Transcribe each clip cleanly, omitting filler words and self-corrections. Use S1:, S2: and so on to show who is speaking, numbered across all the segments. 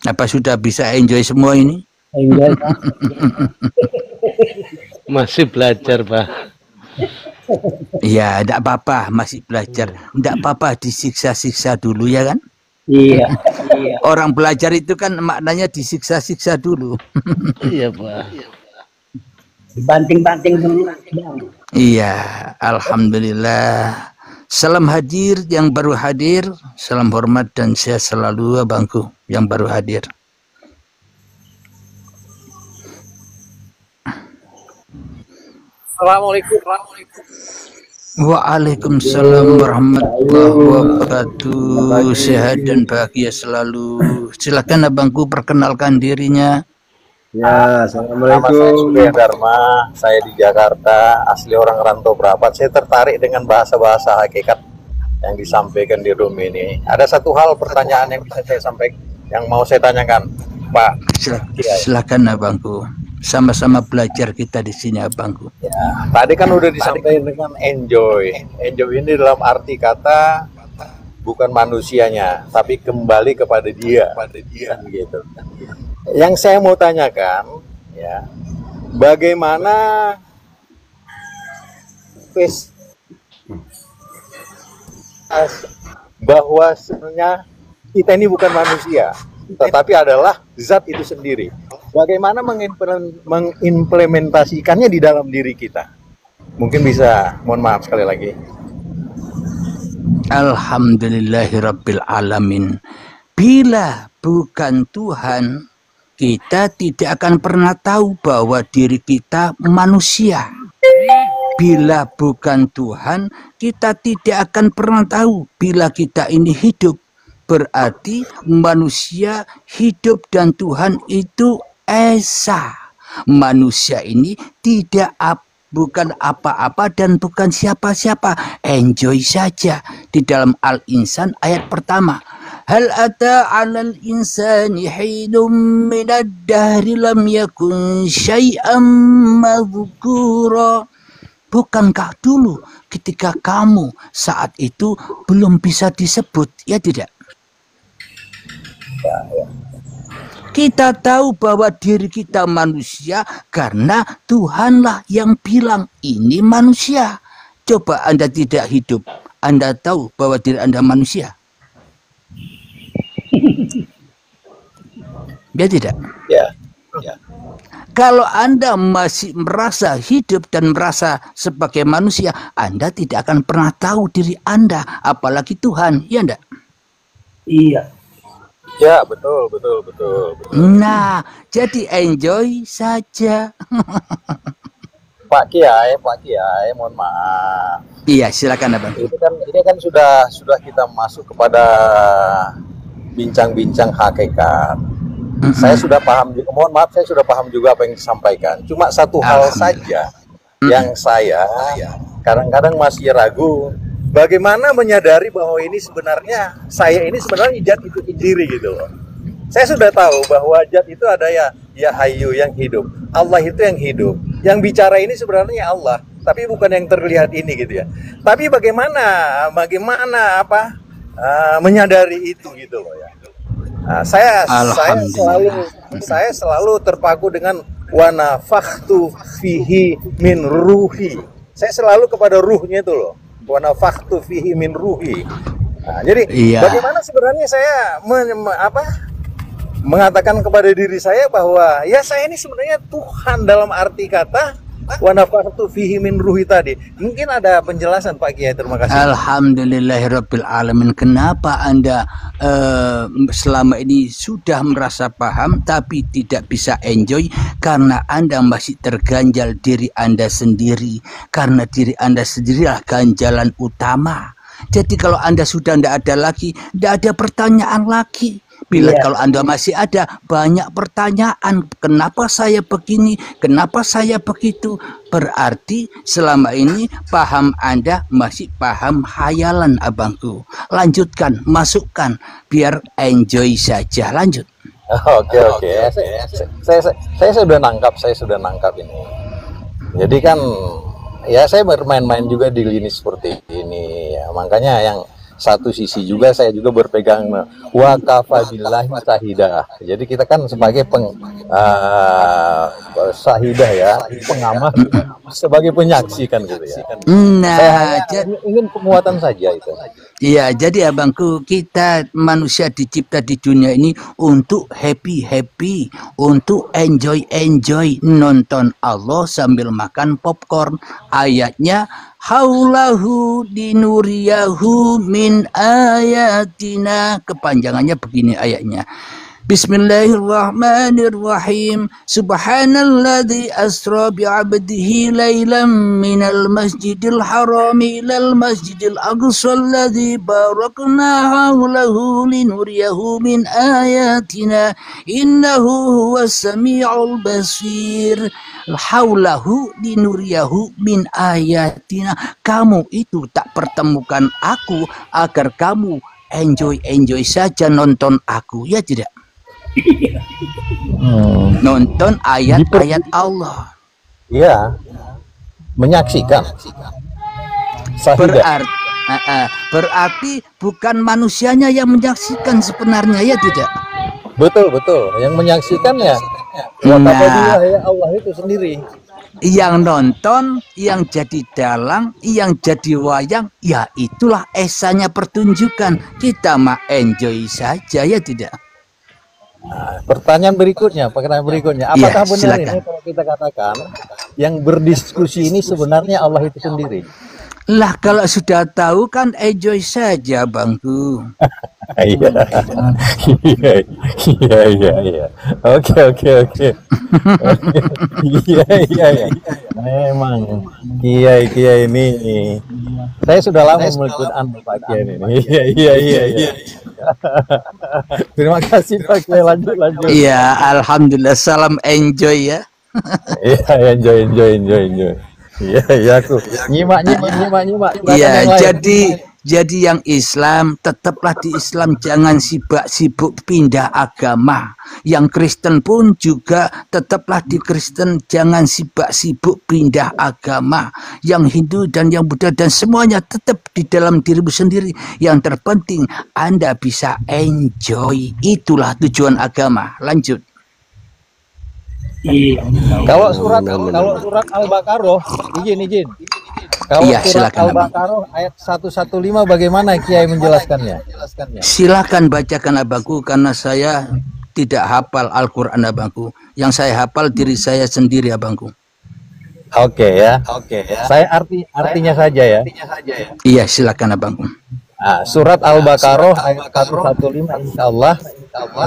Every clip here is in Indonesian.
S1: Apa sudah bisa enjoy semua ini?
S2: Enjoy, Pak.
S3: Masih belajar, Pak.
S1: Ya, tidak apa-apa, masih belajar. Tidak apa-apa disiksa-siksa dulu ya kan?
S2: Iya, iya.
S1: Orang belajar itu kan maknanya disiksa-siksa dulu.
S3: Iya, Pak.
S2: Dibanting-banting dulu.
S1: Iya, alhamdulillah. Salam hadir yang baru hadir, salam hormat dan sehat selalu abangku yang baru hadir.
S4: Assalamualaikum.
S1: Waalaikumsalam warahmatullahi wabarakatuh. Sehat dan bahagia selalu. Silakan abangku perkenalkan dirinya.
S5: Ya, assalamualaikum. Nama saya Surya Dharma, saya di Jakarta, asli orang rantau Prapat. Saya tertarik dengan bahasa-bahasa hakikat yang disampaikan di room ini. Ada satu hal pertanyaan yang bisa saya sampaikan, yang mau saya tanyakan, Pak.
S1: Silakan abangku. Sama-sama belajar kita di sini abangku.
S5: Ya, tadi kan udah disampaikan dengan enjoy. Enjoy ini dalam arti kata bukan manusianya, tapi kembali kepada dia, gitu. Yang saya mau tanyakan, ya, bagaimana bahwa sebenarnya kita ini bukan manusia, tetapi adalah zat itu sendiri. Bagaimana mengimplementasikannya di dalam diri kita? Mungkin bisa, mohon maaf sekali lagi.
S1: Alhamdulillahirabbil alamin. Bila bukan Tuhan, kita tidak akan pernah tahu bahwa diri kita manusia. Bila bukan Tuhan, kita tidak akan pernah tahu bila kita ini hidup. Berarti manusia hidup dan Tuhan itu esa. Manusia ini bukan apa-apa dan bukan siapa-siapa. Enjoy saja. Di dalam Al-Insan ayat pertama. Hal ata 'alal insani hinum minad dahri lam yakun syai'am madhkura. Bukankah dulu ketika kamu saat itu belum bisa disebut, ya tidak? Kita tahu bahwa diri kita manusia karena Tuhanlah yang bilang ini manusia. Coba Anda tidak hidup, Anda tahu bahwa diri Anda manusia? Ya tidak?
S5: Ya.
S1: Kalau Anda masih merasa hidup dan merasa sebagai manusia, Anda tidak akan pernah tahu diri Anda, apalagi Tuhan, ya enggak?
S2: Iya.
S5: Ya, betul.
S1: Nah, jadi enjoy saja.
S5: Pak Kiai, mohon maaf.
S1: Iya, silakan abang.
S5: Ini kan sudah kita masuk kepada bincang-bincang hakikat. Saya sudah paham juga, mohon maaf, saya sudah paham juga apa yang disampaikan. Cuma satu hal saja yang saya kadang-kadang masih ragu, bagaimana menyadari bahwa saya ini sebenarnya zat itu sendiri gitu loh. Saya sudah tahu bahwa zat itu ada ya Hayyu yang hidup, Allah itu yang hidup. Yang bicara ini sebenarnya Allah, tapi bukan yang terlihat ini gitu ya. Tapi bagaimana menyadari itu gitu loh ya. Nah, saya selalu terpaku dengan wa nafakhtu fihi min ruhi. Saya selalu kepada ruhnya itu loh. Wa nafakhtu fihi min ruhi. Nah, jadi bagaimana sebenarnya saya mengatakan kepada diri saya bahwa ya saya ini sebenarnya Tuhan dalam arti kata wa nafakhtu fihi min ruhi tadi. Mungkin ada penjelasan Pak Kiai, terima kasih.
S1: Alhamdulillahirabbil alamin. Kenapa Anda selama ini sudah merasa paham tapi tidak bisa enjoy? Karena Anda masih terganjal diri Anda sendiri. Karena diri Anda sendirilah ganjalan utama. Jadi kalau Anda sudah tidak ada lagi, tidak ada pertanyaan lagi. Bila kalau Anda masih ada banyak pertanyaan, kenapa saya begini, kenapa saya begitu, berarti selama ini paham Anda masih paham khayalan abangku. Lanjutkan, masukkan, biar enjoy saja. Lanjut.
S5: Oke. Saya sudah nangkap ini. Jadi kan ya saya bermain-main juga di lini seperti ini. Ya, makanya yang satu sisi juga saya juga berpegang wa kafa billahi syahidah. Jadi kita kan sebagai syahidah ya, pengamat, sebagai penyaksi kan gitu ya.
S1: Nah,
S5: Saya ingin penguatan saja itu.
S1: iya, jadi abangku, kita manusia dicipta di dunia ini untuk happy, untuk enjoy, nonton Allah sambil makan popcorn. Ayatnya, haulahu dinuriyahu min ayatina. Kepanjangannya begini ayatnya. Bismillahirrahmanirrahim. Subhanalladzi asra bi'abdihi laylan minal masjidil harami ilal masjidil aqsa alladzi barakna hawlahu linuriyahu min ayatina innahu huwas sami'ul basir. Haulahu linuriyahu min ayatina. Kamu itu tak pertemukan aku agar kamu enjoy saja nonton aku, ya tidak? Nonton ayat-ayat Allah.
S5: Iya, menyaksikan. Syahidah.
S1: Berarti bukan manusianya yang menyaksikan sebenarnya, ya tidak?
S5: Betul. Yang menyaksikan ya Allah itu sendiri.
S1: Yang nonton, yang jadi dalang, yang jadi wayang, ya itulah esanya pertunjukan. Kita mah enjoy saja, ya tidak?
S5: Nah, pertanyaan berikutnya, apakah benar
S1: silakan.
S5: ini kalau kita katakan yang berdiskusi ini sebenarnya Allah itu sendiri?
S1: Lah kalau sudah tahu kan enjoy saja, bangku.
S5: Iya. Oke. Iya. Memang Kiai ini saya sudah lama mengikuti Anda Pak Kiai ini. Iya. Terima kasih Pak Kiai, lanjut.
S1: Iya, alhamdulillah, salam enjoy ya.
S5: Iya, enjoy. Iya, aku nyimak.
S1: Iya, jadi yang Islam tetaplah di Islam, jangan sibuk pindah agama. Yang Kristen pun juga tetaplah di Kristen, jangan sibuk pindah agama. Yang Hindu dan yang Buddha dan semuanya tetap di dalam dirimu sendiri. Yang terpenting Anda bisa enjoy, itulah tujuan agama. Lanjut.
S2: Iya.
S5: Kalau surat Al-Baqarah, izin. Kalau
S1: Iya,
S5: surat
S1: silakan,
S5: Al-Baqarah ayat 115 bagaimana Kiai menjelaskannya?
S1: Silakan bacakan abangku, karena saya tidak hafal Al-Quran abangku. Yang saya hafal diri saya sendiri abangku.
S5: Oke ya. Saya artinya saja ya.
S1: Iya, silakan abangku.
S5: Nah, surat Al-Baqarah ayat 115 insyaallah,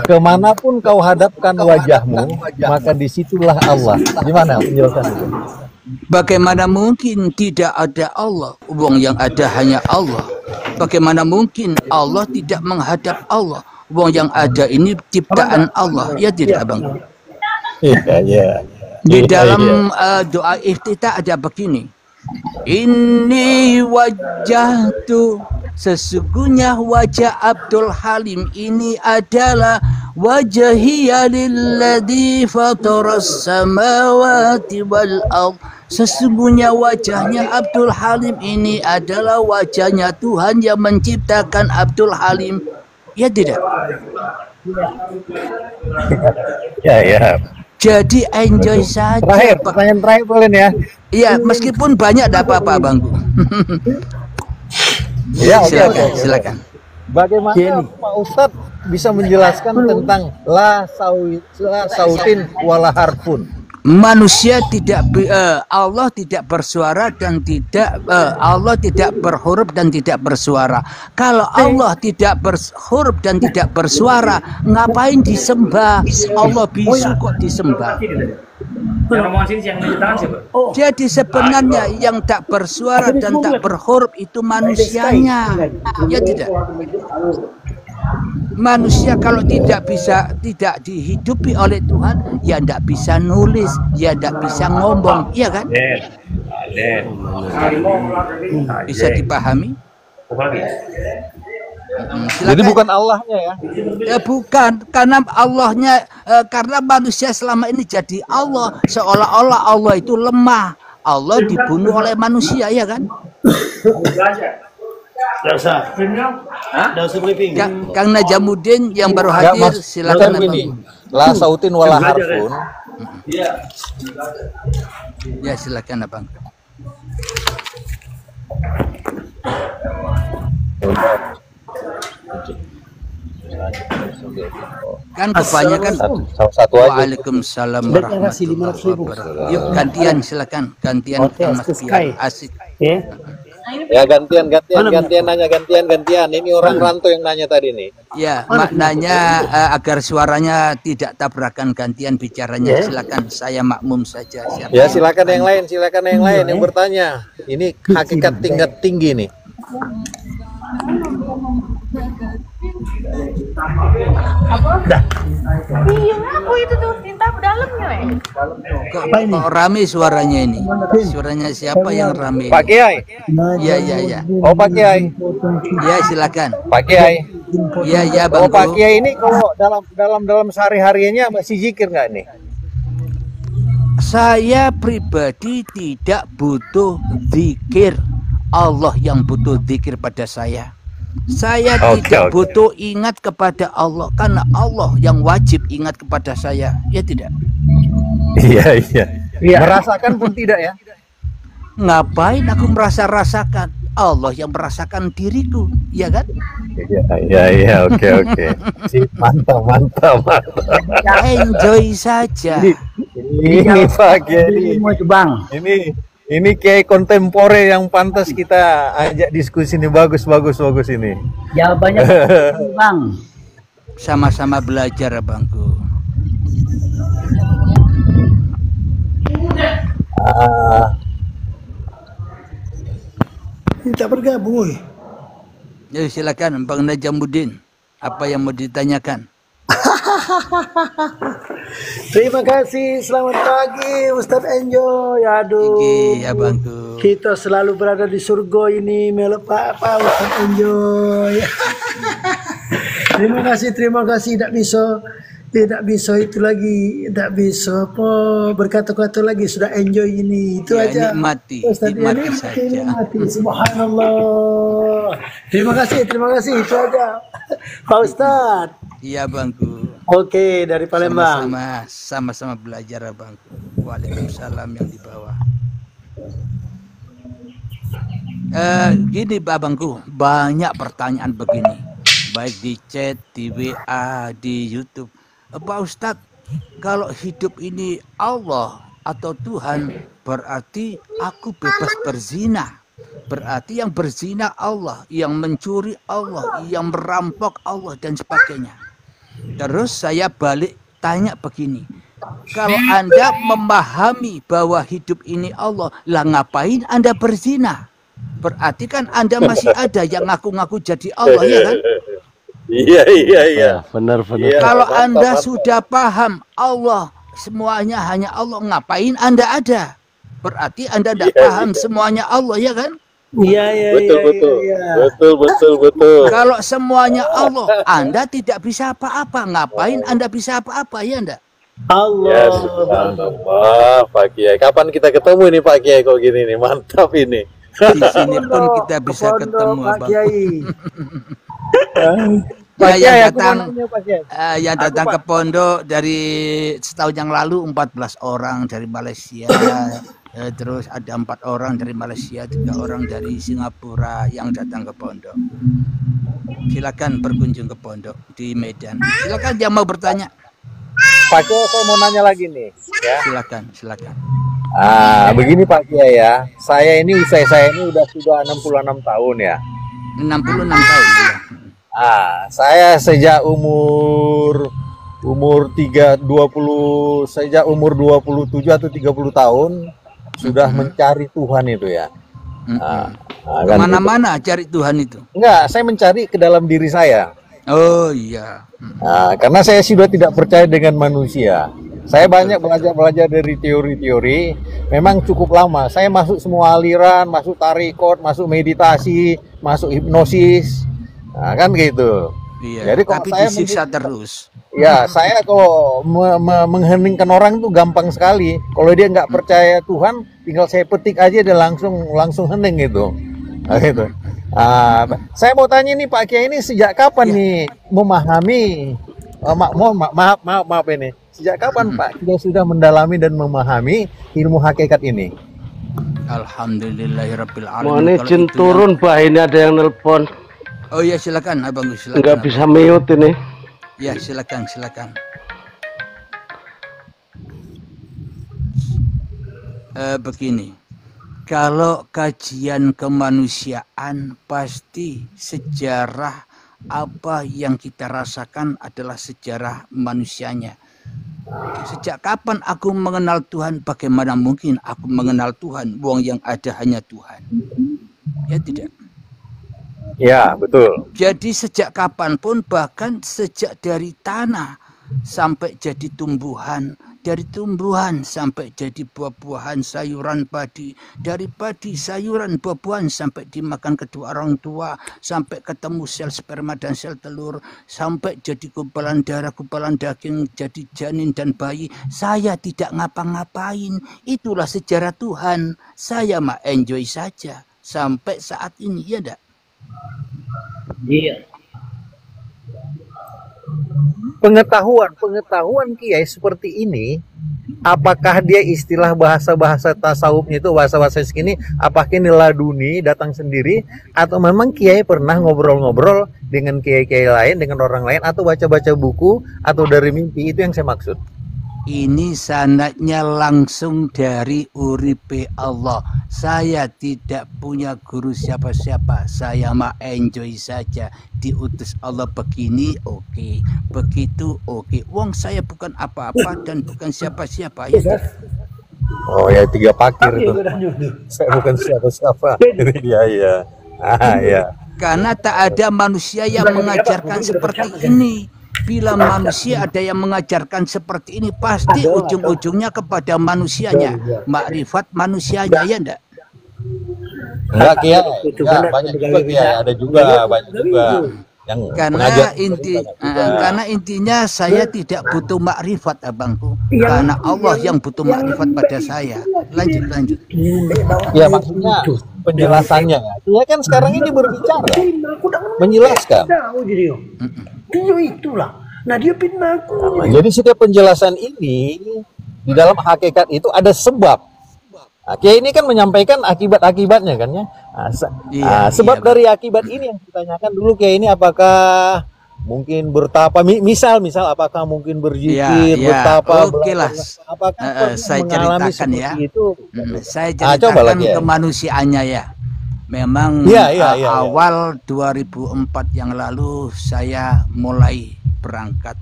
S5: kemanapun kau hadapkan wajahmu maka disitulah Allah. Gimana penjelasan itu?
S1: Bagaimana mungkin tidak ada Allah? Wong yang ada hanya Allah. Bagaimana mungkin Allah tidak menghadap Allah? Wong yang ada ini ciptaan Allah. Ya tidak abang?
S5: Iya.
S1: Di dalam doa iftitah ada begini. Inni wajjahtu, sesungguhnya wajah Abdul Halim ini adalah wajhiya lilladzi fataras samawati wal ardh. Sesungguhnya wajahnya Abdul Halim ini adalah wajahnya Tuhan yang menciptakan Abdul Halim. Ya tidak?
S5: Ya.
S1: Jadi enjoy saja.
S5: Pertanyaan terakhir boleh ya?
S1: Iya, meskipun banyak tidak apa-apa bangku.
S5: Ya,
S1: silakan.
S5: Bagaimana Pak Ustadz bisa menjelaskan tentang la sautin wala harfun?
S1: Manusia tidak Allah tidak bersuara dan Allah tidak berhuruf dan tidak bersuara. Kalau Allah tidak berhuruf dan tidak bersuara, ngapain disembah? Allah bisu kok disembah. Jadi sebenarnya yang tak bersuara dan tak berhuruf itu manusianya. Ya tidak? Manusia kalau tidak dihidupi oleh Tuhan, ya tidak bisa nulis, ya tidak bisa ngomong, iya kan? Bisa dipahami?
S5: Jadi bukan Allahnya ya?
S1: Ya bukan, karena Allahnya karena manusia selama ini jadi Allah, seolah-olah Allah itu lemah. Allah dibunuh oleh manusia, ya kan?
S2: Nggak usah. Nggak usah briefing.
S1: Kang Najamuddin yang baru
S5: Enggak,
S1: hadir,
S5: Mas.
S1: silakan
S5: Kan gini,
S1: Abang.
S5: la sautin wala harfun.
S1: Ya, silakan Abang. Kan kebanyakan
S5: Satu aja.
S1: Waalaikumsalam warahmatullahi wabarakatuh. Yuk gantian silakan, gantian
S2: Oke,
S1: Kang Mas
S2: Sky.
S1: biar asik.
S2: Oke.
S5: Ya gantian nanya gantian. Ini orang rantau yang nanya tadi nih.
S1: Ya, maknanya agar suaranya tidak tabrakan, gantian bicaranya. Silakan, saya makmum saja. Siapa
S5: Ya
S1: yang
S5: silakan yang
S1: bertanya?
S5: lain yang bertanya. Ini hakikat tingkat tinggi nih.
S4: Iya, aku itu tuh tinta dalamnya,
S1: Kok rame suaranya ini? Suaranya siapa yang rame?
S5: Pak Kiai.
S1: Ya.
S5: Oh Pak Kiai.
S1: Ya, silakan.
S5: Pak Kiai.
S1: Ya,
S5: Oh
S1: Bang.
S5: Pak Kiai ini kalau dalam sehari-harinya masih zikir nggak nih?
S1: Saya pribadi tidak butuh zikir. Allah yang butuh zikir pada saya. Saya tidak butuh ingat kepada Allah, karena Allah yang wajib ingat kepada saya. Ya tidak?
S5: Iya. Merasakan pun tidak ya?
S1: Ngapain aku merasa-rasakan? Allah yang merasakan diriku, ya kan?
S5: Iya, oke. Mantap.
S1: Enjoy saja.
S5: Ini Pak Kiai.
S2: Bang.
S5: Ini Kiai kontemporer yang pantas kita ajak diskusi ini, bagus ini.
S2: Jawabannya Bang.
S1: Sama-sama belajar, Abangku.
S2: Minta bergabung.
S1: Ya, silakan Bang Najamuddin. Apa yang mau ditanyakan?
S2: Terima kasih, selamat pagi Ustadz Enjoy. Aduh,
S1: Iki, Abangku.
S2: kita selalu berada di surga ini melepak Pak Ustadz Enjoy. Terima kasih. Tidak bisa itu lagi, tidak bisa apa berkata-kata lagi, sudah enjoy ini itu
S1: Ya,
S2: aja.
S1: nikmati
S2: Ustadz,
S1: saja.
S2: nikmati. Subhanallah. Terima kasih itu aja Pak Ustadz.
S1: Iya, Bangku.
S2: Oke, dari Palembang.
S1: Sama-sama belajar, Abangku. Waalaikumsalam yang di bawah. Gini, Abangku, banyak pertanyaan begini, baik di chat, di WA, di YouTube. Pak Ustadz, kalau hidup ini Allah atau Tuhan, berarti aku bebas berzina. Berarti yang berzina Allah, yang mencuri Allah, yang merampok Allah, dan sebagainya. Terus saya balik tanya begini, kalau Anda memahami bahwa hidup ini Allah, lah ngapain Anda berzina? Berarti kan Anda masih ada yang ngaku-ngaku jadi Allah, ya kan?
S5: Iya.
S3: Benar.
S5: Iya.
S1: Kalau
S5: mantap,
S1: Anda
S5: mantap.
S1: sudah paham Allah, semuanya hanya Allah, ngapain Anda ada? Berarti Anda tidak paham semuanya Allah, ya kan?
S2: Iya.
S5: Betul.
S1: Kalau semuanya Allah, Anda tidak bisa apa-apa. Ngapain Anda bisa apa-apa, ya enggak?
S2: Allah.
S5: Ya subhanallah Pak Kiai. Kapan kita ketemu nih Pak Kiai kok gini nih, mantap ini.
S1: Di sini pun kita bisa ketemu,
S2: Pak
S1: Bang.
S2: Kiai.
S5: Pak
S1: Ya,
S5: Kiai,
S1: yang
S5: aku mau
S1: datang
S5: nanya, Pak Kiai.
S1: yang datang ke pondok dari setahun yang lalu 14 orang dari Malaysia. Terus ada 4 orang dari Malaysia, 3 orang dari Singapura yang datang ke pondok. Silakan berkunjung ke pondok di Medan. Silakan yang mau bertanya.
S5: Pak Kiai, saya mau nanya lagi nih ya.
S1: Silakan.
S5: Begini Pak Kiai ya. Saya ini usia saya ini sudah 66 tahun ya.
S1: 66 tahun. Ya.
S5: Saya sejak umur 27 atau 30 tahun sudah mencari Tuhan itu ya. Kan
S1: Kemana-mana cari Tuhan itu.
S5: Enggak, saya mencari ke dalam diri saya.
S1: Oh iya.
S5: Karena saya sudah tidak percaya dengan manusia. Saya banyak belajar dari teori-teori. Memang cukup lama. Saya masuk semua aliran, masuk tarikot, masuk meditasi, masuk hipnosis. Kan gitu.
S1: Iya.
S5: Jadi kalau
S1: Tapi
S5: saya
S1: disiksa terus.
S5: Ya, saya kalau mengheningkan orang itu gampang sekali. Kalau dia nggak percaya Tuhan, tinggal saya petik aja dia langsung hening gitu. Gitu. Saya mau tanya nih Pak Kiai, ini sejak kapan nih memahami maaf ini. Sejak kapan Pak Kiai sudah mendalami dan memahami ilmu hakikat ini?
S1: Alhamdulillahirabbil
S3: Mau
S1: alamin.
S3: ini
S1: Kalau
S3: jin
S1: itu
S3: turun, Pak. Ini ada yang nelpon.
S1: Oh ya, silakan Abang, silakan.
S3: Nggak bisa mute ini.
S1: Ya, silakan. Begini. Kalau kajian kemanusiaan, pasti sejarah apa yang kita rasakan adalah sejarah manusianya. Sejak kapan aku mengenal Tuhan? Bagaimana mungkin aku mengenal Tuhan? Wong yang ada hanya Tuhan. Ya tidak.
S5: Ya, betul.
S1: Jadi sejak kapanpun, bahkan sejak dari tanah sampai jadi tumbuhan, dari tumbuhan sampai jadi buah-buahan, sayuran padi, dari padi, sayuran, buah-buahan sampai dimakan kedua orang tua, sampai ketemu sel sperma dan sel telur, sampai jadi gumpalan darah, gumpalan daging, jadi janin dan bayi. Saya tidak ngapa-ngapain. Itulah sejarah Tuhan. Saya mah enjoy saja sampai saat ini, ya enggak?
S3: Iya.
S5: Pengetahuan Kiai seperti ini, apakah dia istilah bahasa-bahasa tasawufnya itu bahasa-bahasa segini, apakah ini laduni datang sendiri, atau memang Kiai pernah ngobrol-ngobrol dengan Kiai-Kiai lain, dengan orang lain, atau baca-baca buku, atau dari mimpi? Itu yang saya maksud.
S1: Ini sanadnya langsung dari uripe Allah. Saya tidak punya guru siapa-siapa. Saya mah enjoy saja. Diutus Allah begini, oke. Begitu, oke. Wong saya bukan apa-apa dan bukan siapa-siapa. Ya.
S5: Oh ya, tiga pakir itu. Saya bukan siapa-siapa. Iya. Ya.
S1: Karena tak ada manusia yang mengajarkan seperti ini. Bila manusia ada yang mengajarkan seperti ini, pasti ujung-ujungnya kepada manusianya, makrifat manusianya, ya enggak?
S5: Enggak, Kiai. Enggak, banyak juga Kiai, ada juga banyak juga yang
S1: karena intinya saya tidak butuh makrifat, abangku. Karena Allah yang butuh makrifat pada saya. Lanjut.
S5: Ya, maksudnya penjelasannya. Dia kan sekarang ini berbicara, menjelaskan.
S2: Dia itulah. Nah, dia fitnah aku.
S5: Jadi setiap penjelasan ini di dalam hakikat itu ada sebab. Kiai ini kan menyampaikan akibat-akibatnya kan ya. Sebab dari akibat ini yang ditanyakan dulu Kiai ini, apakah mungkin bertapa, misal apakah mungkin berzikir, bertapa,
S1: oke lah.
S5: Apakah
S1: saya
S5: mengalami
S1: ceritakan ya.
S5: itu?
S1: Saya ceritakan kemanusiaannya ya. Memang awal 2004 yang lalu saya mulai berangkat.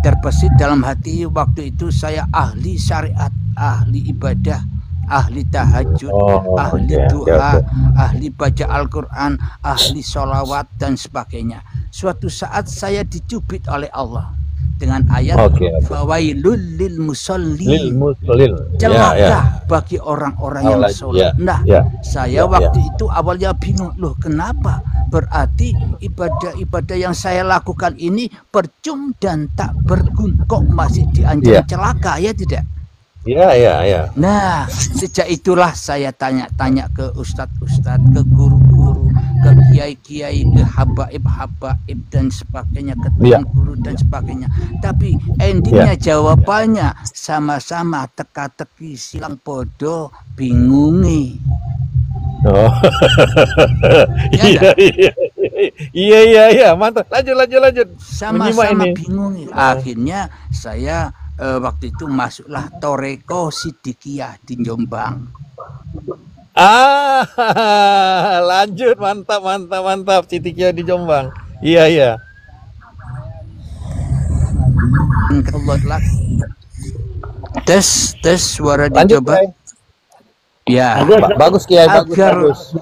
S1: Terbesit dalam hati waktu itu saya ahli syariat, ahli ibadah, ahli tahajud, ahli doa, ahli baca Al-Quran, ahli sholawat dan sebagainya. Suatu saat saya dicubit oleh Allah dengan ayat fawailul lil musallin, celaka bagi orang-orang yang sholat. Saya waktu itu awalnya bingung, loh kenapa? Berarti ibadah-ibadah yang saya lakukan ini percuma dan tak berguna, kok masih diancam celaka, ya tidak?
S5: Iya.
S1: Nah, sejak itulah saya tanya-tanya ke ustadz-ustadz, ke guru-guru, ke kiai-kiai, ke habaib dan sebagainya, ke tuan guru dan sebagainya. Tapi endingnya jawabannya sama-sama teka-teki, silang podo, bingungi.
S5: Iya, mantap. Lanjut.
S1: Sama-sama bingungi. Akhirnya saya waktu itu masuklah Toreko Sidikiyah di Jombang.
S5: Lanjut, mantap. Sidikiyah di Jombang. Iya.
S1: Tes suara
S5: lanjut,
S1: dicoba. Ya,
S5: bagus Kiai, bagus.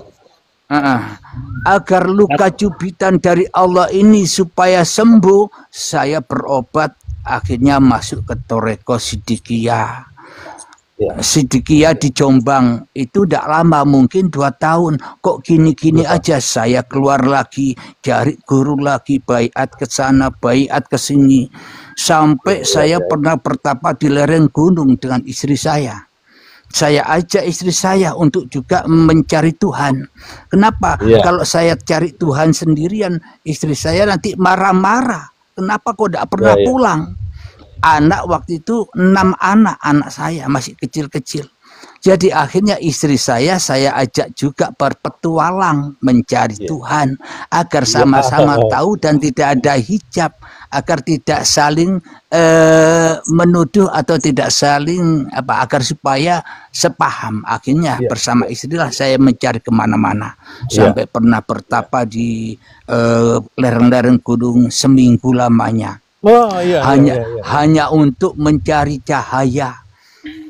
S1: Agar luka cubitan dari Allah ini supaya sembuh, saya berobat. Akhirnya masuk ke Toreko Sidikiyah. Sidikiyah di Jombang itu tidak lama, mungkin 2 tahun. Kok gini-gini aja, saya keluar lagi, cari guru lagi, baiat ke sana, baiat ke sini. Sampai saya pernah bertapa di lereng gunung dengan istri saya. saya ajak istri saya untuk juga mencari Tuhan. Kenapa?
S3: Iya.
S1: Kalau saya cari Tuhan sendirian, istri saya nanti marah-marah. Kenapa kok tidak pernah
S3: Iya, iya.
S1: pulang? Anak waktu itu 6 anak saya masih kecil-kecil. Jadi akhirnya istri saya ajak juga berpetualang mencari
S3: Iya.
S1: Tuhan agar sama-sama tahu dan tidak ada hijab, agar tidak saling menuduh atau tidak saling agar supaya sepaham. Akhirnya
S3: Iya.
S1: bersama istrilah saya mencari kemana-mana
S3: Iya.
S1: sampai pernah bertapa di lereng-lereng gunung seminggu lamanya.
S3: Oh iya.
S1: Hanya untuk mencari cahaya.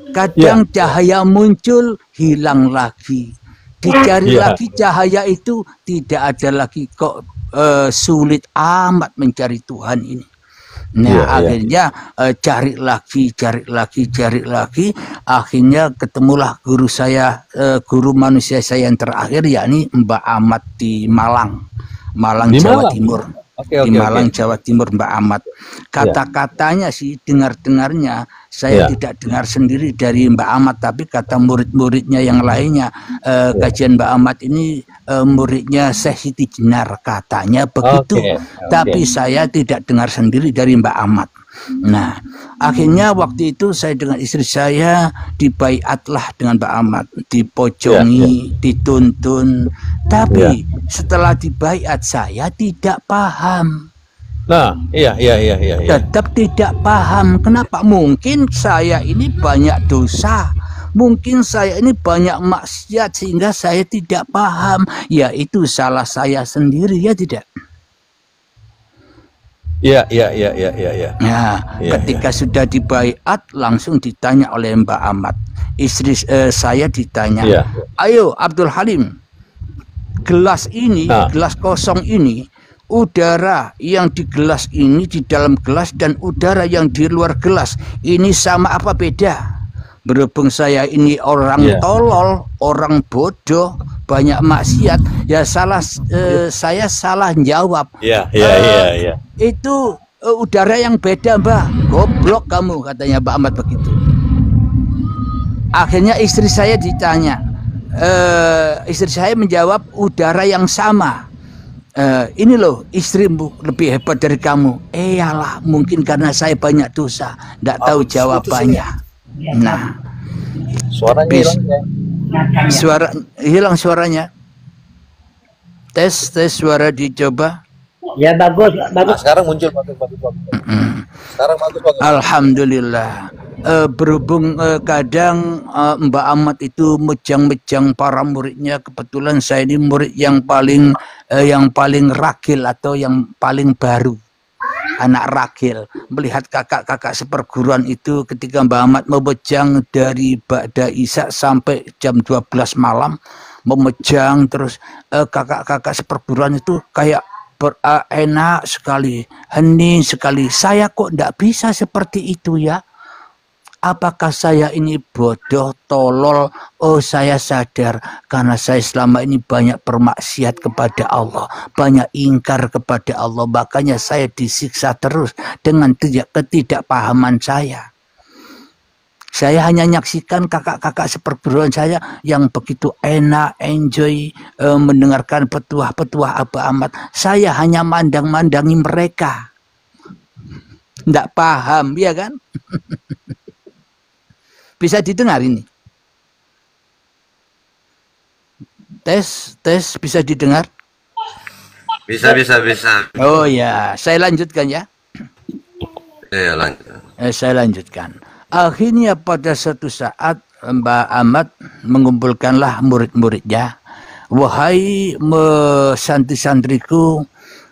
S1: Kadang cahaya muncul, hilang lagi. Dicari
S3: Iya.
S1: lagi cahaya itu, tidak ada lagi. Kok sulit amat mencari Tuhan ini. Nah,
S3: Iya, iya.
S1: akhirnya cari lagi. Akhirnya ketemulah guru saya, guru manusia saya yang terakhir, yakni Mbak Ahmad di Malang,
S3: Di
S1: Jawa
S3: Malang?
S1: Timur.
S3: Oke,
S1: Di
S3: oke,
S1: Malang,
S3: oke.
S1: Jawa Timur, Mbak Ahmad. Kata-katanya sih, dengar-dengarnya, saya
S3: Iya.
S1: tidak dengar sendiri dari Mbak Ahmad, tapi kata murid-muridnya yang lainnya, kajian Mbak Ahmad ini muridnya Syekh Siti Jenar, katanya begitu.
S3: Oke,
S1: Tapi saya tidak dengar sendiri dari Mbak Ahmad. Nah, akhirnya waktu itu saya dengan istri saya dibaiatlah dengan Mbak Ahmad, dipocongi, dituntun. Tapi setelah dibaiat saya tidak paham.
S3: Nah, iya.
S1: Tetap tidak paham. Kenapa? Mungkin saya ini banyak dosa. Mungkin saya ini banyak maksiat sehingga saya tidak paham. Ya itu salah saya sendiri, ya tidak?
S3: Iya.
S1: Nah,
S3: Iya,
S1: ketika sudah dibaiat langsung ditanya oleh Mbak Ahmad. Istri saya ditanya,
S3: Iya.
S1: ayo Abdul Halim, gelas ini, gelas kosong ini, udara yang di gelas ini, di dalam gelas, dan udara yang di luar gelas, ini sama apa beda? Berhubung saya ini orang tolol, orang bodoh, banyak maksiat, ya saya salah jawab.
S3: Iya.
S1: Itu udara yang beda, Mbak. Goblok kamu, katanya Mbak Ahmad begitu. Akhirnya istri saya ditanya, istri saya menjawab udara yang sama. Ini loh istrimu lebih hebat dari kamu. Iyalah, mungkin karena saya banyak dosa, tidak tahu jawabannya. Nah,
S5: Suaranya hilang ya.
S1: hilang suaranya. Tes suara dicoba.
S2: Ya bagus.
S5: Nah, sekarang muncul bagus. Sekarang bagus.
S1: Alhamdulillah. Berhubung kadang Mbak Ahmad itu mejang-mejang para muridnya, kebetulan saya ini murid yang paling ragil atau yang paling baru, anak ragil. Melihat kakak-kakak seperguruan itu ketika Mbak Ahmad memejang dari Ba'da Isya sampai jam 12 malam, memejang terus, kakak-kakak seperguruan itu kayak enak sekali, hening sekali. Saya kok tidak bisa seperti itu ya? Apakah saya ini bodoh, tolol? Oh, saya sadar karena saya selama ini banyak bermaksiat kepada Allah, banyak ingkar kepada Allah, makanya saya disiksa terus dengan ketidakpahaman saya. Saya hanya menyaksikan kakak-kakak seperguruan saya yang begitu enak, enjoy, mendengarkan petuah-petuah Mbak Ahmad. Saya hanya mandang-mandangi mereka. Tidak paham, ya kan? Bisa didengar ini? Tes, bisa didengar?
S6: Bisa.
S1: Oh ya, saya lanjutkan ya.
S6: Iya, lanjut.
S1: Saya lanjutkan. Akhirnya pada suatu saat Mbak Ahmad mengumpulkanlah murid-muridnya. Wahai santri-santriku,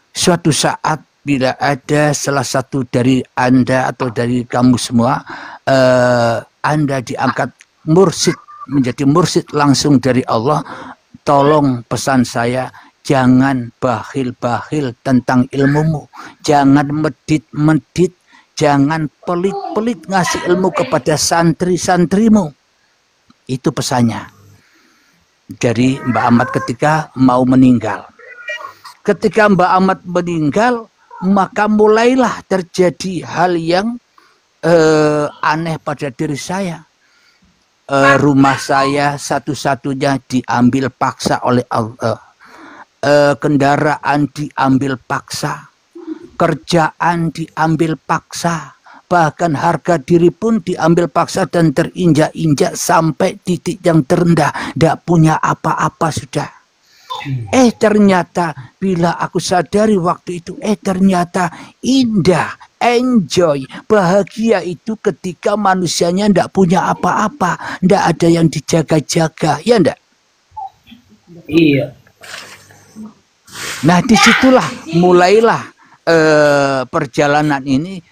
S1: suatu saat bila ada salah satu dari Anda atau dari kamu semua, Anda diangkat mursyid, menjadi mursyid langsung dari Allah, tolong pesan saya, jangan bakhil-bakhil tentang ilmumu, jangan medit-medit, jangan pelit-pelit ngasih ilmu kepada santri-santrimu. Itu pesannya dari Mbak Ahmad ketika mau meninggal. Ketika Mbak Ahmad meninggal, maka mulailah terjadi hal yang aneh pada diri saya. rumah saya satu-satunya diambil paksa oleh Allah. Kendaraan diambil paksa, kerjaan diambil paksa, bahkan harga diri pun diambil paksa dan terinjak-injak sampai titik yang terendah, tidak punya apa-apa sudah. Ternyata bila aku sadari waktu itu, ternyata indah, enjoy, bahagia itu ketika manusianya tidak punya apa-apa, tidak ada yang dijaga-jaga, ya ndak?
S2: Iya.
S1: Nah disitulah mulailah perjalanan ini,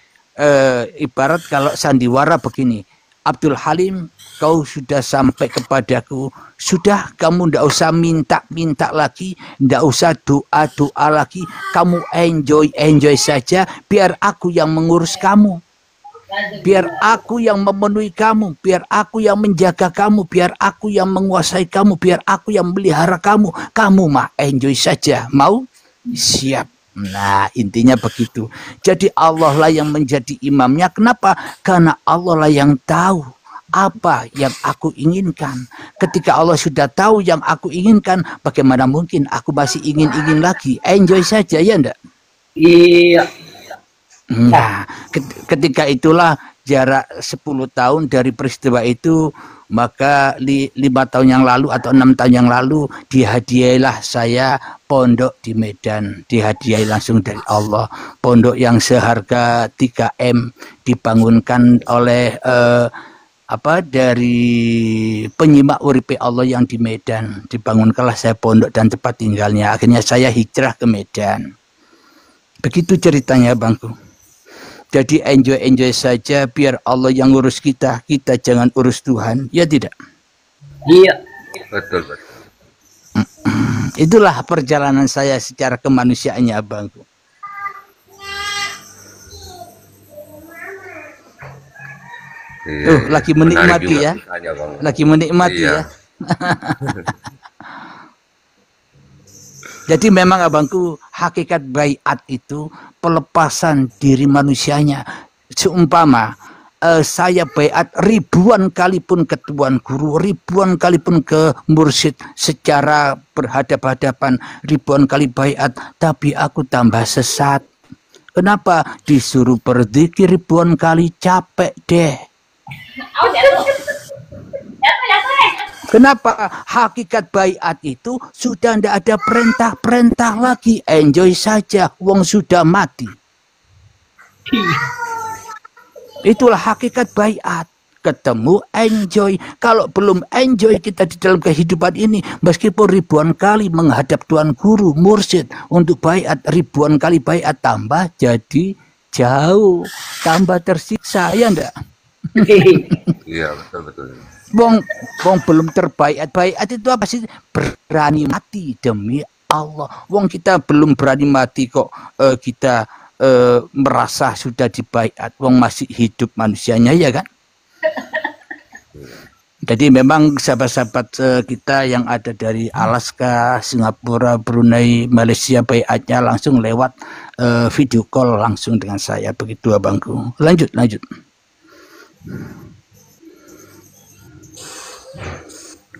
S1: ibarat kalau sandiwara begini, Abdul Halim, kau sudah sampai kepadaku, sudah kamu ndak usah minta-minta lagi, ndak usah doa-doa lagi, kamu enjoy saja, biar aku yang mengurus kamu, biar aku yang memenuhi kamu, biar aku yang menjaga kamu, biar aku yang menguasai kamu, biar aku yang melihara kamu, kamu mah enjoy saja, mau? Siap. Nah intinya begitu. Jadi Allah lah yang menjadi imamnya. Kenapa? Karena Allah lah yang tahu apa yang aku inginkan. Ketika Allah sudah tahu yang aku inginkan, bagaimana mungkin aku masih ingin lagi? Enjoy saja, ya ndak?
S2: Iya.
S1: Nah ketika itulah jarak 10 tahun dari peristiwa itu, maka 5 tahun yang lalu atau 6 tahun yang lalu dihadiahilah saya pondok di Medan, dihadiahi langsung dari Allah, pondok yang seharga 3M dibangunkan oleh dari penyimak uripe Allah yang di Medan. Dibangunkanlah saya pondok dan tempat tinggalnya. Akhirnya saya hijrah ke Medan. Begitu ceritanya bangku. Jadi enjoy saja, biar Allah yang ngurus kita, kita jangan urus Tuhan, ya tidak?
S2: Iya.
S6: Betul.
S1: Itulah perjalanan saya secara kemanusiaannya abangku.
S6: Iya,
S1: Lagi
S6: menarik
S1: menikmati
S6: juga
S1: ya,
S6: kisahnya, Bang.
S1: lagi menikmati
S6: Iya.
S1: ya. Jadi memang abangku, hakikat baiat itu pelepasan diri manusianya. Seumpama saya baiat ribuan kali pun ke tuan guru, ribuan kali pun ke mursyid secara berhadap-hadapan, ribuan kali baiat, tapi aku tambah sesat. Kenapa? Disuruh berzikir ribuan kali, capek deh. Kenapa? Hakikat baiat itu sudah tidak ada perintah-perintah lagi. Enjoy saja, wong sudah mati. Itulah hakikat baiat. Ketemu, enjoy. Kalau belum enjoy kita di dalam kehidupan ini, meskipun ribuan kali menghadap tuan guru, mursyid untuk baiat, ribuan kali baiat, tambah jadi jauh, tambah tersiksa, ya enggak?
S6: Iya, betul.
S1: Wong belum terbaiat. Baiat itu apa sih? Berani mati demi Allah. Wong kita belum berani mati kok kita merasa sudah dibaiat. Wong masih hidup manusianya, ya kan? Jadi memang sahabat-sahabat kita yang ada dari Alaska, Singapura, Brunei, Malaysia, baiatnya langsung lewat video call langsung dengan saya. Begitu abangku. Lanjut.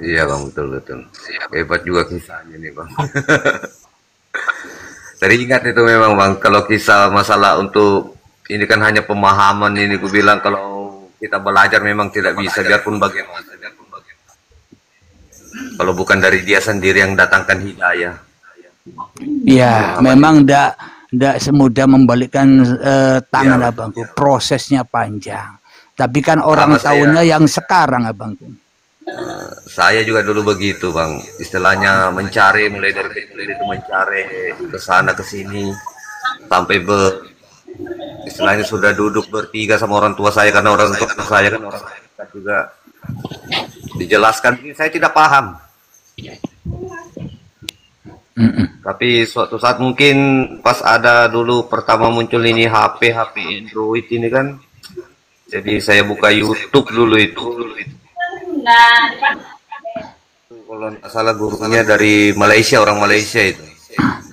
S6: Iya Bang, betul. Hebat juga kisahnya nih Bang. Tadi ingat itu memang Bang, kalau kisah masalah untuk ini kan hanya pemahaman ini, ku bilang kalau kita belajar memang tidak bisa, biarpun bagaimana. Kalau bukan dari dia sendiri yang datangkan hidayah.
S1: Ya, memang ndak semudah membalikkan tangan abangku. Prosesnya panjang. Tapi kan orang tahunya yang sekarang abangku.
S6: Saya juga dulu begitu Bang, istilahnya mencari, mulai dari kecil itu mencari ke sana ke sini sampai istilahnya sudah duduk bertiga sama orang tua saya, karena orang tua saya kan orang dekat juga, dijelaskan saya tidak paham. Tapi suatu saat mungkin pas ada dulu pertama muncul ini HP Android ini kan, jadi saya buka YouTube dulu itu. Kalau nggak salah gurunya dari Malaysia, orang Malaysia itu.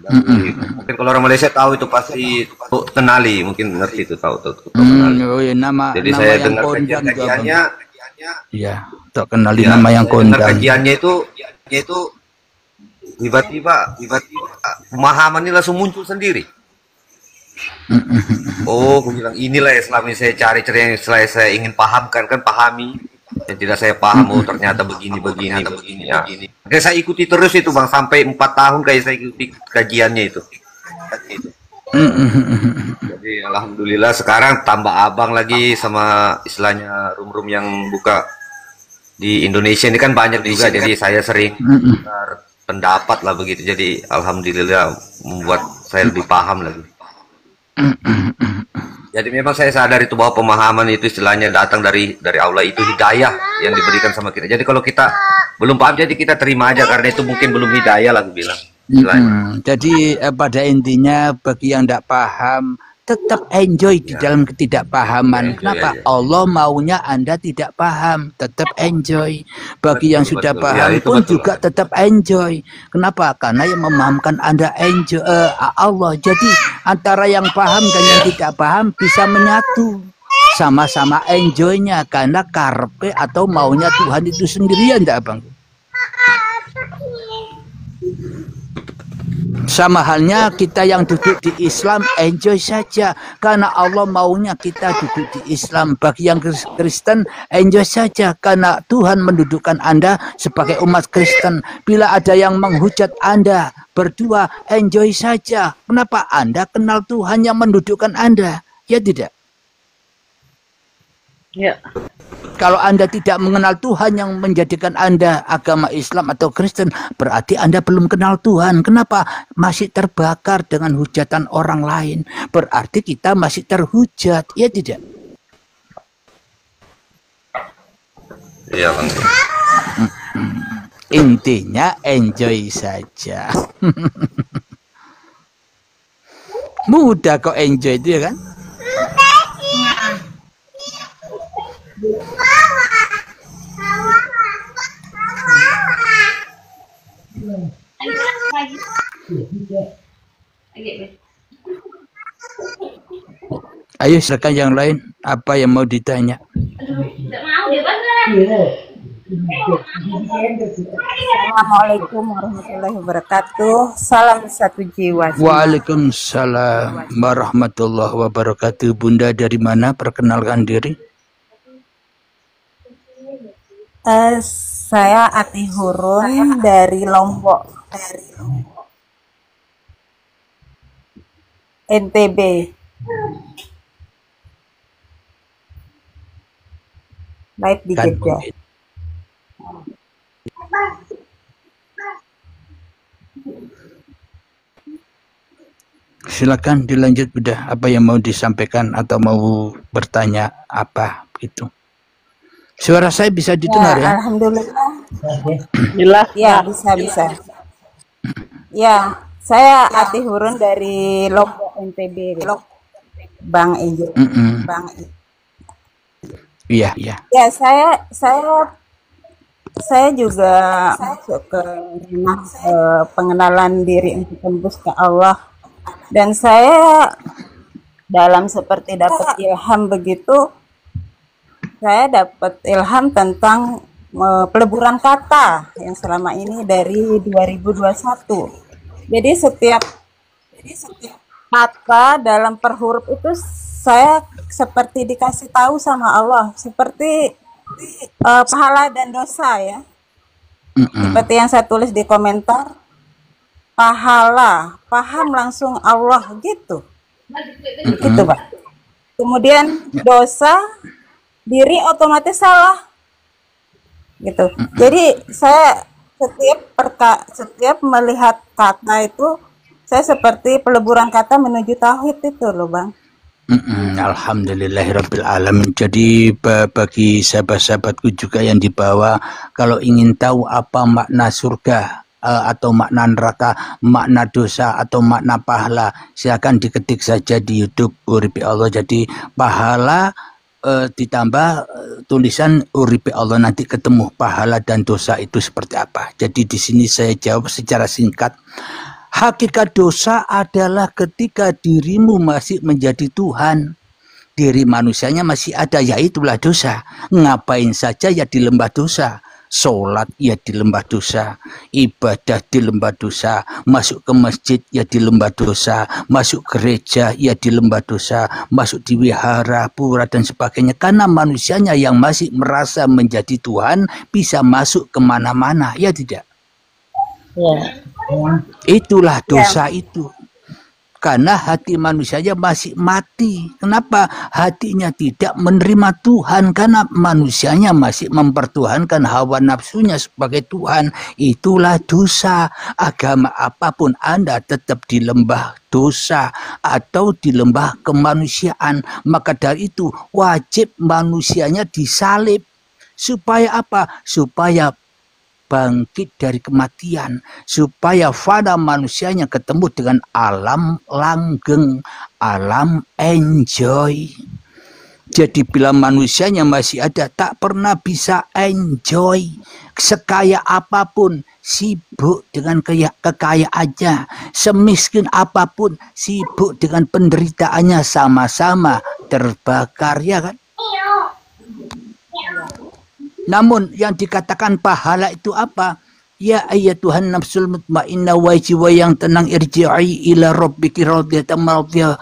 S6: Mungkin kalau orang Malaysia tahu itu pasti kenali, mungkin ngerti itu, tahu kenali.
S1: Oh iya, nama
S6: Jadi
S1: nama
S6: saya
S1: yang
S6: dengar
S1: kondang
S6: kajiannya,
S1: Ya, tak kenali
S6: ya,
S1: nama yang
S6: saya dengar
S1: kondang.
S6: kajiannya itu tiba-tiba pemahaman ini langsung muncul sendiri. Oh, aku bilang inilah yang selama ini saya cari yang saya ingin pahamkan, kan pahami. Yang tidak saya paham, oh ternyata begini ya. Oke, saya ikuti terus itu Bang sampai 4 tahun kayak saya ikuti kajiannya itu. Jadi alhamdulillah sekarang tambah abang lagi sama istilahnya room-room yang buka di Indonesia ini kan banyak juga, jadi saya sering dengar pendapat lah begitu. Jadi alhamdulillah membuat saya lebih paham lagi. Jadi memang saya sadar itu bahwa pemahaman itu istilahnya datang dari Allah, itu hidayah yang diberikan sama kita. Jadi kalau kita belum paham, jadi kita terima aja karena itu mungkin belum hidayah lah, aku bilang.
S1: Jadi pada intinya bagi yang tidak paham tetap enjoy di dalam ketidakpahaman. Kenapa? Allah maunya Anda tidak paham, tetap enjoy. Bagi yang sudah paham pun juga tetap enjoy. Kenapa? Karena yang memahamkan Anda enjoy Allah. Jadi antara yang paham dan yang tidak paham bisa menyatu. Sama-sama enjoynya karena karpe atau maunya Tuhan itu sendirian, enggak Bang? Sama halnya kita yang duduk di Islam enjoy saja karena Allah maunya kita duduk di Islam. Bagi yang Kristen enjoy saja karena Tuhan mendudukkan Anda sebagai umat Kristen. Bila ada yang menghujat Anda berdua enjoy saja. Kenapa? Anda kenal Tuhan yang mendudukkan Anda, ya tidak?
S4: Ya.
S1: Kalau Anda tidak mengenal Tuhan yang menjadikan Anda agama Islam atau Kristen, berarti Anda belum kenal Tuhan. Kenapa? Masih terbakar dengan hujatan orang lain. Berarti kita masih terhujat, ya tidak?
S6: Iya Bang.
S1: Intinya enjoy saja. Mudah kok enjoy itu ya kan? Ayo silakan yang lain, apa yang mau ditanya?
S7: Assalamualaikum warahmatullahi wabarakatuh. Salam satu jiwa.
S1: Waalaikumsalam warahmatullahi wabarakatuh. Bunda dari mana? Perkenalkan diri.
S7: Saya Ati Hurun dari Lombok, NTB. Live di Jogja.
S1: Silakan dilanjut Bunda. Apa yang mau disampaikan atau mau bertanya apa gitu? Suara saya bisa didengar ya?
S7: Alhamdulillah. Ya, bisa. Ya, saya Ati Hurun dari Lombok NTB. Bang Ejo.
S1: Iya.
S7: Ya, saya juga masuk ke pengenalan diri untuk tembus ke Allah. Dan saya dalam seperti dapat ilham begitu, saya dapat ilham tentang peleburan kata yang selama ini dari 2021. Jadi setiap kata dalam per huruf itu saya seperti dikasih tahu sama Allah, seperti pahala dan dosa ya. Seperti yang saya tulis di komentar, pahala, paham langsung Allah gitu. Gitu, Pak. Kemudian dosa, diri otomatis salah gitu. Jadi saya setiap melihat kata itu saya seperti peleburan kata menuju tauhid itu loh Bang.
S1: Alhamdulillahirabbil alamin. Jadi bagi sahabat-sahabatku juga yang dibawa, kalau ingin tahu apa makna surga atau makna neraka, makna dosa atau makna pahala, silakan diketik saja di YouTube Uripi Allah. Jadi pahala ditambah tulisan Uripi Allah, nanti ketemu pahala dan dosa itu seperti apa. Jadi di sini saya jawab secara singkat. Hakikat dosa adalah ketika dirimu masih menjadi Tuhan. diri manusianya masih ada, yaitulah dosa. Ngapain saja ya di lembah dosa. Sholat ya di lembah dosa, ibadah di lembah dosa, masuk ke masjid ya di lembah dosa, masuk gereja ya di lembah dosa, masuk di wihara, pura dan sebagainya. Karena manusianya yang masih merasa menjadi Tuhan bisa masuk kemana-mana, ya tidak?
S8: Ya.
S1: Itulah dosa itu. Karena hati manusianya masih mati. Kenapa? Hatinya tidak menerima Tuhan. Karena manusianya masih mempertuhankan hawa nafsunya sebagai Tuhan. Itulah dosa. Agama apapun Anda tetap di lembah dosa atau di lembah kemanusiaan. Maka dari itu wajib manusianya disalib. Supaya apa? Supaya bangkit dari kematian, supaya fana manusianya ketemu dengan alam langgeng, alam enjoy. Jadi bila manusianya masih ada, tak pernah bisa enjoy. Sekaya apapun, sibuk dengan kekayaannya. Semiskin apapun, sibuk dengan penderitaannya, sama-sama terbakar, ya kan? Namun yang dikatakan pahala itu apa? Ya ayyatuhan nafsul mutmainnah, wa jiwa yang tenang, irji'i ila rabbiki radiyatan mardiyah.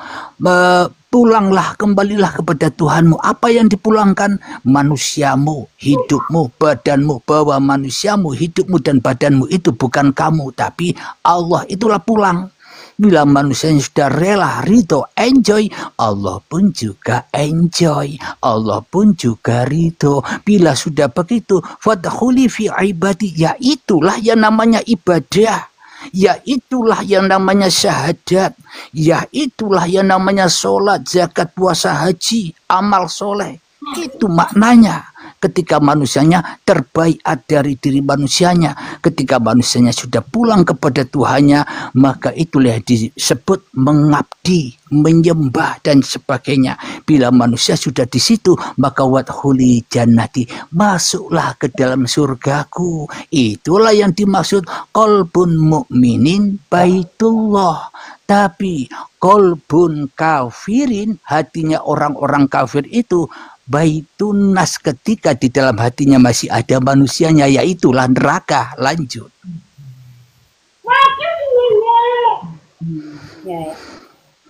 S1: Pulanglah, kembalilah kepada Tuhanmu. Apa yang dipulangkan? Manusiamu, hidupmu, badanmu. Bahwa manusiamu, hidupmu dan badanmu itu bukan kamu, tapi Allah. Itulah pulang. Bila manusianya sudah rela, ridho, enjoy, Allah pun juga enjoy. Allah pun juga ridho. Bila sudah begitu, fadkhuli fi ibadi, ya itulah yang namanya ibadah. Ya itulah yang namanya syahadat. Ya itulah yang namanya sholat, zakat, puasa, haji, amal soleh. Itu maknanya. Ketika manusianya terbaiat dari diri manusianya, ketika manusianya sudah pulang kepada Tuhannya, maka itulah yang disebut mengabdi, menyembah dan sebagainya. Bila manusia sudah di situ, maka wadkhuli jannati, masuklah ke dalam surgaku. Itulah yang dimaksud qalbun mukminin baitullah. Tapi qalbun kafirin, hatinya orang-orang kafir itu baitun nas, ketika di dalam hatinya masih ada manusianya, yaitulah neraka. Lanjut.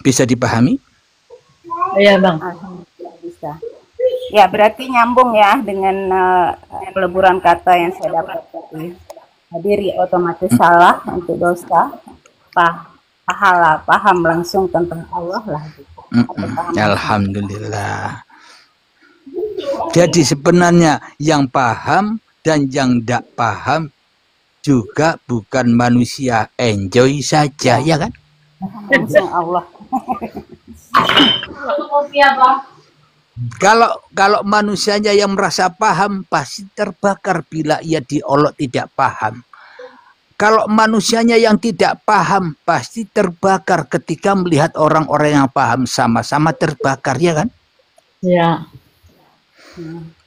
S1: Bisa dipahami?
S8: Iya bang.
S7: Alhamdulillah bisa. Ya berarti nyambung ya dengan peleburan kata yang saya dapat tadi. Diri otomatis salah untuk dosa, pahala, paham langsung tentang Allah lah. Gitu.
S1: Alhamdulillah. Jadi sebenarnya yang paham dan yang tidak paham juga bukan manusia, enjoy saja, ya kan?
S7: Langsung Allah.
S1: Kalau manusianya yang merasa paham pasti terbakar bila ia diolok tidak paham. Kalau manusianya yang tidak paham pasti terbakar ketika melihat orang-orang yang paham, sama-sama terbakar, ya kan?
S8: Ya.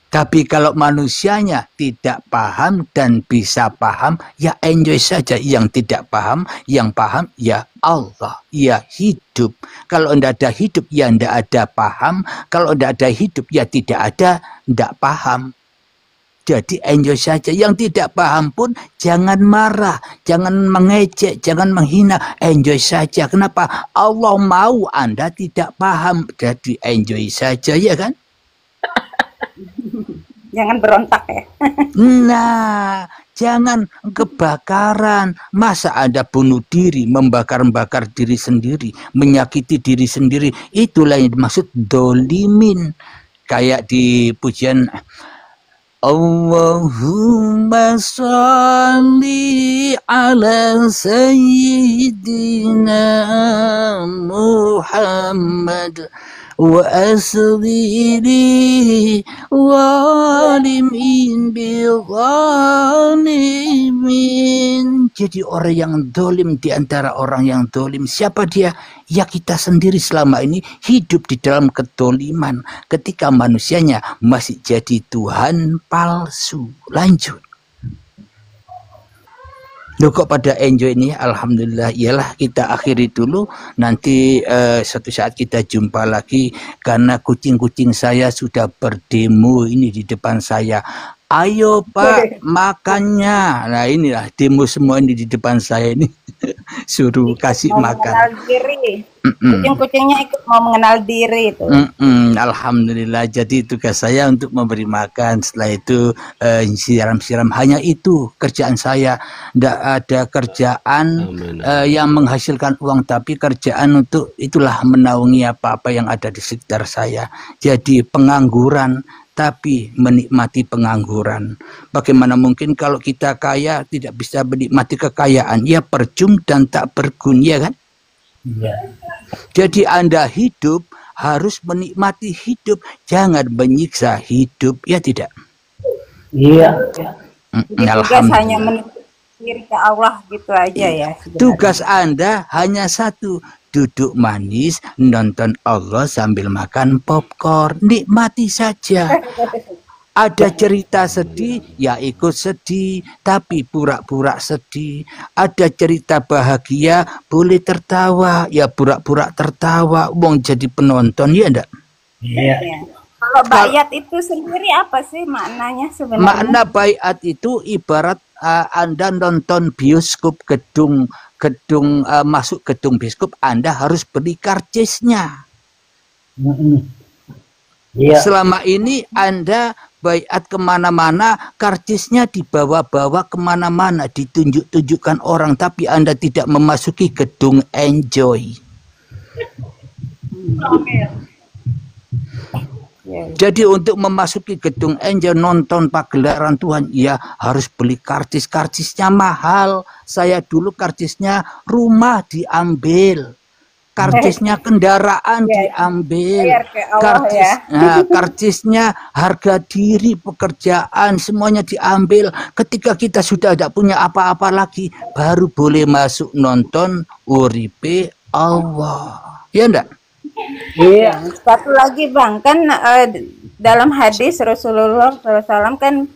S1: Tapi kalau manusianya tidak paham dan bisa paham, ya enjoy saja. Yang tidak paham, yang paham ya Allah, ya hidup. Kalau tidak ada hidup, ya tidak ada paham. Kalau tidak ada hidup, ya tidak ada, tidak paham. Jadi enjoy saja. Yang tidak paham pun jangan marah, jangan mengejek, jangan menghina. Enjoy saja. Kenapa? Allah mau Anda tidak paham. Jadi enjoy saja, ya kan?
S7: Jangan berontak ya.
S1: Nah, jangan kebakaran. Masa Anda bunuh diri, membakar-bakar diri sendiri, menyakiti diri sendiri. Itulah yang dimaksud dolimin. Kayak di pujian Allahumma sholli ala sayyidina Muhammad wa asriri walimin biwalimin. Jadi orang yang dolim di antara orang yang dolim, siapa dia? Ya kita sendiri selama ini hidup di dalam kedoliman ketika manusianya masih jadi Tuhan palsu. Lanjut. Loh kok pada enjoy ini? Alhamdulillah. Iyalah, kita akhiri dulu. Nanti suatu saat kita jumpa lagi. Karena kucing-kucing saya sudah berdemo ini di depan saya. Ayo Pak, makannya. Nah inilah demo semua ini di depan saya ini. Suruh kasih
S7: Mau
S1: makan.
S7: mengenal diri. Kucing-kucingnya ikut mau mengenal diri itu.
S1: Alhamdulillah. Jadi tugas saya untuk memberi makan. Setelah itu siram-siram. Hanya itu kerjaan saya. Tidak ada kerjaan yang menghasilkan uang, tapi kerjaan untuk itulah menaungi apa-apa yang ada di sekitar saya. Jadi pengangguran, tapi menikmati pengangguran. Bagaimana mungkin kalau kita kaya tidak bisa menikmati kekayaan? Ya percuma dan tak berguna, ya kan?
S2: Iya.
S1: Jadi Anda hidup harus menikmati hidup, jangan menyiksa hidup, ya tidak?
S2: Iya.
S7: Jadi tugas hanya menuntut diri ke Allah gitu aja ya.
S1: Tugas Anda hanya satu, duduk manis, nonton Allah sambil makan popcorn, nikmati saja. Ada cerita sedih, ya ikut sedih, tapi pura-pura sedih. Ada cerita bahagia, boleh tertawa, ya pura-pura tertawa. Wong jadi penonton, ya enggak?
S2: Iya.
S7: Kalau bayat itu sendiri apa sih maknanya sebenarnya?
S1: Makna bayat itu ibarat Anda nonton bioskop masuk gedung bioskop, Anda harus beli karcisnya.
S2: Iya.
S1: Selama ini Anda bayat kemana-mana, karcisnya dibawa-bawa kemana-mana, ditunjuk-tunjukkan orang, tapi Anda tidak memasuki gedung enjoy. Jadi untuk memasuki gedung enjoy, nonton pagelaran Tuhan, ya harus beli karcis. Karcisnya mahal. Saya dulu karcisnya rumah diambil, karcisnya kendaraan diambil, karcisnya harga diri, pekerjaan, semuanya diambil. Ketika kita sudah tidak punya apa-apa lagi, baru boleh masuk nonton Uripe Allah, ya enggak?
S7: Iya. Satu lagi Bang, kan dalam hadis Rasulullah SAW kan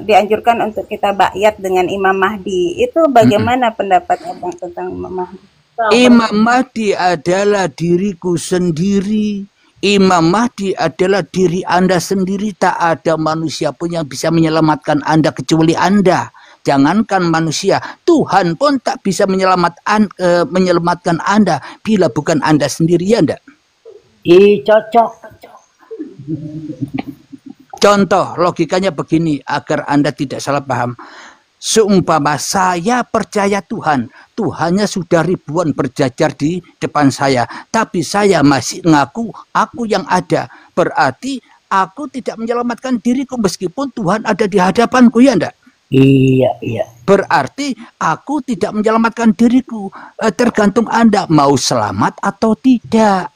S7: dianjurkan untuk kita baiat dengan Imam Mahdi. Itu bagaimana pendapat Abang tentang Imam Mahdi?
S1: Imam Mahdi adalah diriku sendiri. Imam Mahdi adalah diri Anda sendiri. Tak ada manusia pun yang bisa menyelamatkan Anda kecuali Anda. Jangankan manusia, Tuhan pun tak bisa menyelamatkan Anda bila bukan Anda sendiri, ya enggak?
S2: Cocok.
S1: Contoh logikanya begini agar Anda tidak salah paham. Seumpama saya percaya Tuhan, Tuhannya sudah ribuan berjajar di depan saya, tapi saya masih ngaku aku yang ada. Berarti aku tidak menyelamatkan diriku meskipun Tuhan ada di hadapanku, ya enggak?
S2: Iya.
S1: Berarti aku tidak menyelamatkan diriku. Tergantung Anda mau selamat atau tidak.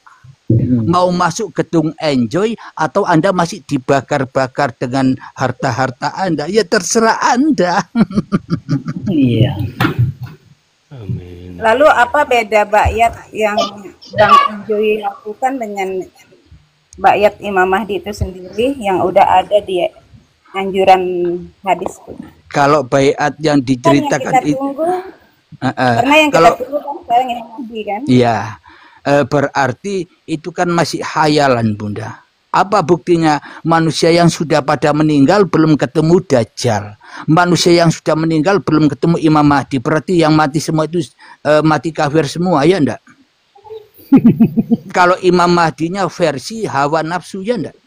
S1: Mau masuk gedung enjoy atau Anda masih dibakar-bakar dengan harta-harta Anda. Ya terserah Anda.
S2: Iya.
S7: Lalu apa beda baiat yang Bang Enjoy lakukan dengan baiat Imam Mahdi itu sendiri yang udah ada di anjuran hadis?
S1: Kalau baiat yang diceritakan itu,
S7: karena yang kita tunggu kan sekarang Imam Mahdi kan?
S1: Iya, berarti itu kan masih khayalan Bunda. Apa buktinya? Manusia yang sudah pada meninggal belum ketemu Dajjal. Manusia yang sudah meninggal belum ketemu Imam Mahdi. Berarti yang mati semua itu mati kafir semua, ya enggak? Kalau Imam Mahdinya versi hawa nafsu, ya enggak?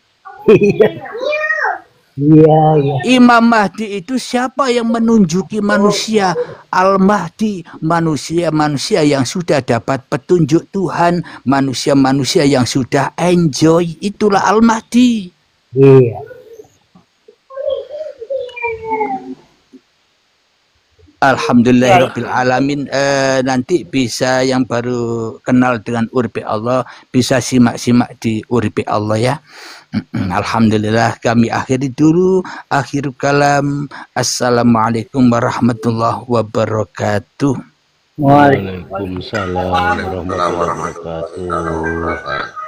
S2: Iya.
S1: Imam Mahdi itu siapa yang menunjuki manusia? Al-Mahdi, manusia-manusia yang sudah dapat petunjuk Tuhan, manusia-manusia yang sudah enjoy, itulah Al-Mahdi.
S2: Iya.
S1: Alhamdulillahirabbil alamin. Nanti bisa yang baru kenal dengan Uripe Allah bisa simak-simak di Uripe Allah, ya. Alhamdulillah, kami akhiri dulu. Akhir kalam. Assalamualaikum warahmatullahi wabarakatuh.
S3: Waalaikumsalam warahmatullahi wabarakatuh.